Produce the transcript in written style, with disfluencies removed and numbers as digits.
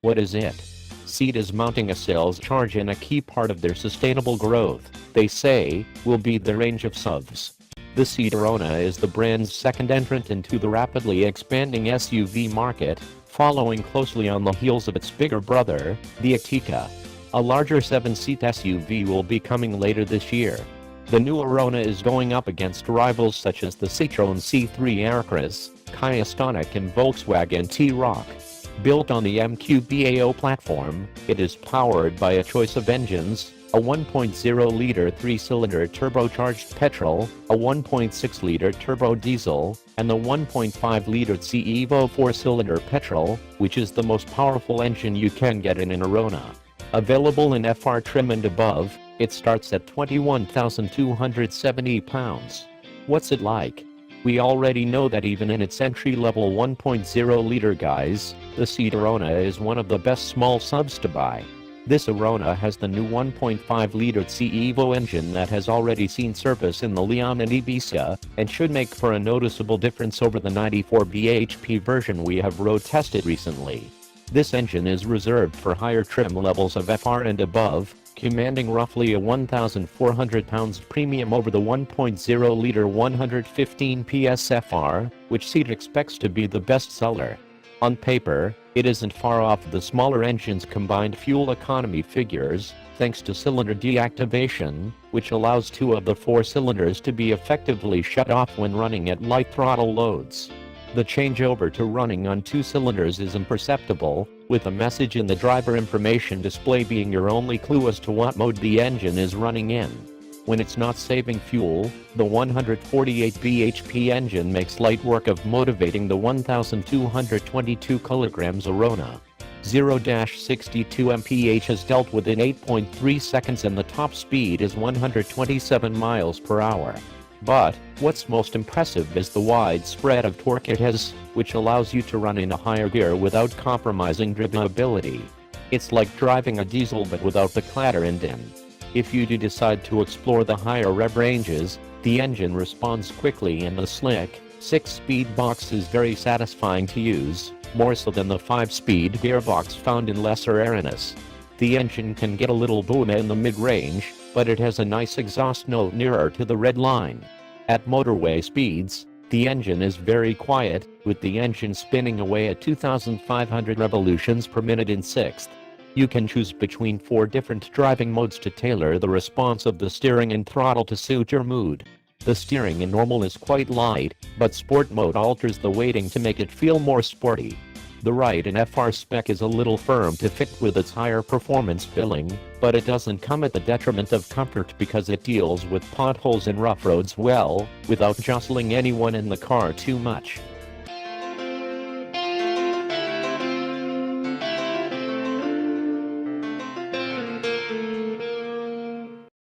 What is it? Seat is mounting a sales charge in a key part of their sustainable growth, they say, will be the range of SUVs. The Seat Arona is the brand's second entrant into the rapidly expanding SUV market, following closely on the heels of its bigger brother, the Ertiga. A larger 7-seat SUV will be coming later this year. The new Arona is going up against rivals such as the Citroën C3 Aircross, Kia Stonic and Volkswagen T-Roc. Built on the MQB-AO platform, it is powered by a choice of engines, a 1.0-liter 3-cylinder turbocharged petrol, a 1.6-liter turbo diesel, and the 1.5-liter TSI Evo 4-cylinder petrol, which is the most powerful engine you can get in an Arona. Available in FR trim and above, it starts at £21,270. What's it like? We already know that even in its entry-level 1.0-liter guise, the Seat Arona is one of the best small SUVs to buy. This Arona has the new 1.5-liter TSI Evo engine that has already seen service in the Leon and Ibiza, and should make for a noticeable difference over the 94 bhp version we have road tested recently. This engine is reserved for higher trim levels of FR and above, commanding roughly a 1,400 pounds premium over the 1.0-liter 115 PS FR, which Seat expects to be the best seller. On paper, it isn't far off the smaller engine's combined fuel economy figures, thanks to cylinder deactivation, which allows 2 of the 4 cylinders to be effectively shut off when running at light throttle loads. The changeover to running on 2 cylinders is imperceptible, with a message in the driver information display being your only clue as to what mode the engine is running in. When it's not saving fuel, the 148 bhp engine makes light work of motivating the 1,222 kg Arona. 0-62 mph is dealt with in 8.3 seconds and the top speed is 127 miles per hour. But, what's most impressive is the wide spread of torque it has, which allows you to run in a higher gear without compromising drivability. It's like driving a diesel but without the clatter and din. If you do decide to explore the higher rev ranges, the engine responds quickly and the slick, 6-speed box is very satisfying to use, more so than the 5-speed gearbox found in lesser Aronas. The engine can get a little boom in the mid-range, but it has a nice exhaust note nearer to the red line. At motorway speeds, the engine is very quiet, with the engine spinning away at 2,500 revolutions per minute in 1/6. You can choose between 4 different driving modes to tailor the response of the steering and throttle to suit your mood. The steering in normal is quite light, but sport mode alters the weighting to make it feel more sporty. The right and FR spec is a little firm to fit with its higher performance billing, but it doesn't come at the detriment of comfort because it deals with potholes and rough roads well, without jostling anyone in the car too much.